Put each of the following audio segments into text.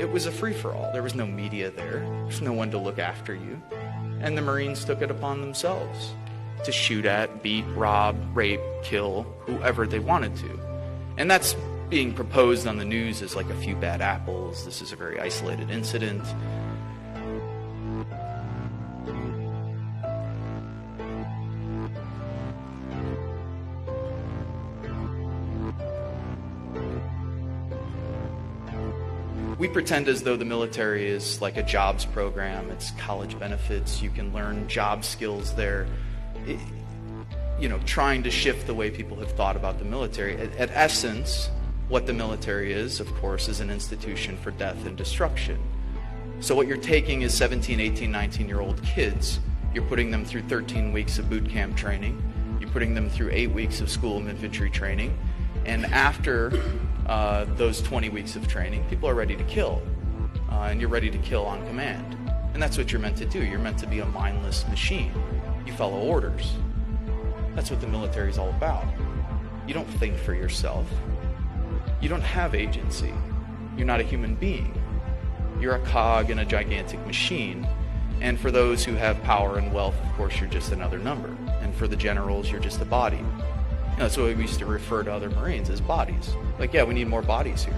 It was a free-for-all. There was no media there. There's no one to look after you. And the Marines took it upon themselves to shoot at, beat, rob, rape, kill whoever they wanted to. And that's being proposed on the news as like a few bad apples. This is a very isolated incident. We pretend as though the military is like a jobs program. It's college benefits. You can learn job skills there. Trying to shift the way people have thought about the military. At essence, what the military is, of course, is an institution for death and destruction. So what you're taking is 17, 18, 19-year-old kids. You're putting them through 13 weeks of boot camp training. You're putting them through 8 weeks of school of infantry training. And after those 20 weeks of training, people are ready to kill. And you're ready to kill on command. And that's what you're meant to do. You're meant to be a mindless machine. You follow orders. That's what the military is all about. You don't think for yourself. You don't have agency. You're not a human being. You're a cog in a gigantic machine. And for those who have power and wealth, of course, you're just another number. And for the generals, you're just a body. That's what we used to refer to other Marines as bodies. Like, yeah, we need more bodies here.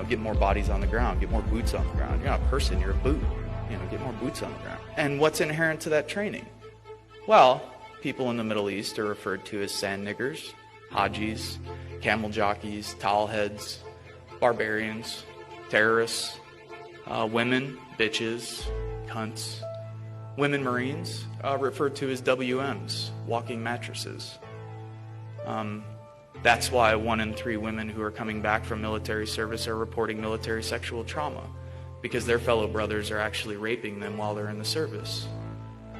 Get more bodies on the ground. Get more boots on the ground. You're not a person, you're a boot. Get more boots on the ground. And what's inherent to that training? Well, people in the Middle East are referred to as sand niggers, hajis, camel jockeys, towel heads, barbarians, terrorists, women, bitches, cunts. Women Marines referred to as WMs, walking mattresses. That's why 1 in 3 women who are coming back from military service are reporting military sexual trauma, because their fellow brothers are actually raping them while they're in the service.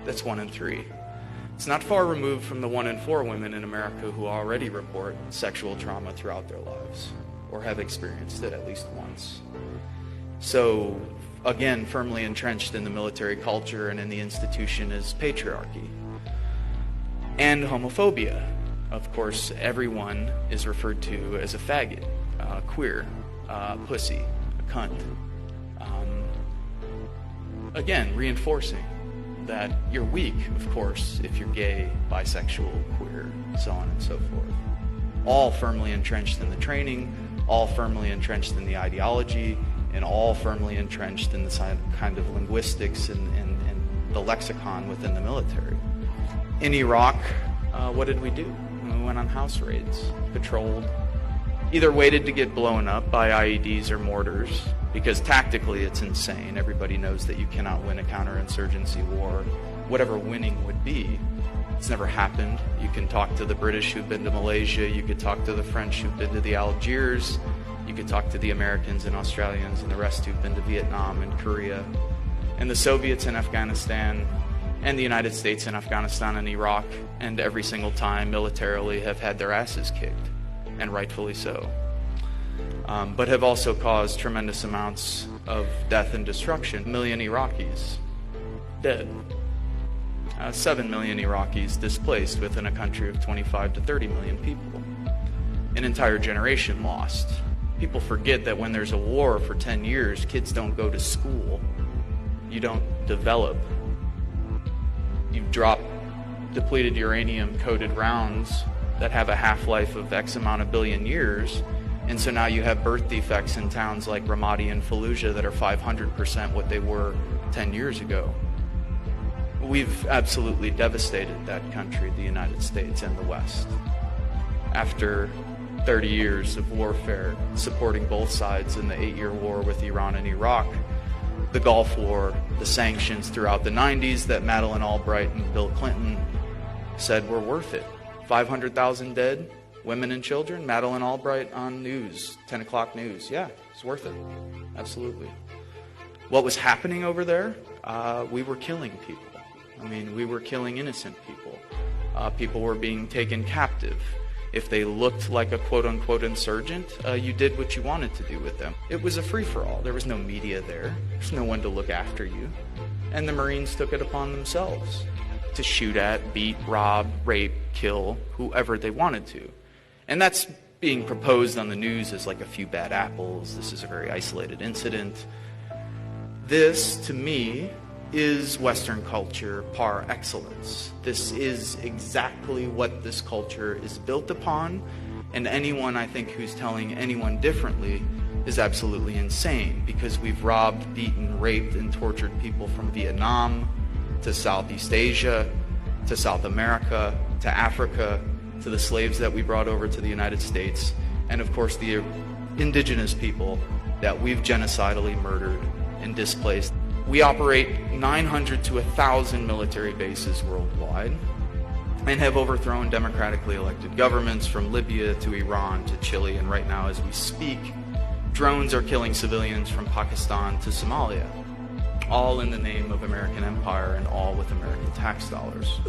That's 1 in 3. It's not far removed from the 1 in 4 women in America who already report sexual trauma throughout their lives, or have experienced it at least once. So, again, firmly entrenched in the military culture and in the institution is patriarchy. And homophobia. Of course, everyone is referred to as a faggot, queer, pussy, a cunt. Again, reinforcing that you're weak, of course, if you're gay, bisexual, queer, so on and so forth. All firmly entrenched in the training, all firmly entrenched in the ideology, and all firmly entrenched in the kind of linguistics and the lexicon within the military. In Iraq, what did we do? We went on house raids, patrolled, either waited to get blown up by IEDs or mortars, because tactically it's insane. Everybody knows that you cannot win a counterinsurgency war, whatever winning would be. It's never happened. You can talk to the British who've been to Malaysia, you could talk to the French who've been to the Algiers, you could talk to the Americans and Australians and the rest who've been to Vietnam and Korea, and the Soviets in Afghanistan, and the United States in Afghanistan and Iraq, and every single time militarily have had their asses kicked, and rightfully so. But have also caused tremendous amounts of death and destruction. 1 million Iraqis dead. 7 million Iraqis displaced within a country of 25 to 30 million people. An entire generation lost. People forget that when there's a war for 10 years, kids don't go to school. You don't develop. You drop depleted uranium-coated rounds that have a half-life of X amount of billion years, and so now you have birth defects in towns like Ramadi and Fallujah that are 500% what they were 10 years ago. We've absolutely devastated that country, the United States and the West. After 30 years of warfare, supporting both sides in the 8-year war with Iran and Iraq, the Gulf War, the sanctions throughout the 90s that Madeleine Albright and Bill Clinton said were worth it. 500,000 dead, women and children. Madeleine Albright on news, 10 o'clock news. Yeah, it's worth it. Absolutely. What was happening over there? We were killing people. We were killing innocent people. People were being taken captive. If they looked like a quote-unquote insurgent, you did what you wanted to do with them. It was a free-for-all. There was no media there. There's no one to look after you. And the Marines took it upon themselves to shoot at, beat, rob, rape, kill whoever they wanted to. And that's being proposed on the news as like a few bad apples. This is a very isolated incident. This, to me, is Western culture par excellence. This is exactly what this culture is built upon, and anyone, I think, who's telling anyone differently is absolutely insane, because we've robbed, beaten, raped, and tortured people from Vietnam to Southeast Asia, to South America, to Africa, to the slaves that we brought over to the United States, and of course the indigenous people that we've genocidally murdered and displaced. We operate 900 to 1,000 military bases worldwide and have overthrown democratically elected governments from Libya to Iran to Chile, and right now as we speak, drones are killing civilians from Pakistan to Somalia, all in the name of American empire and all with American tax dollars.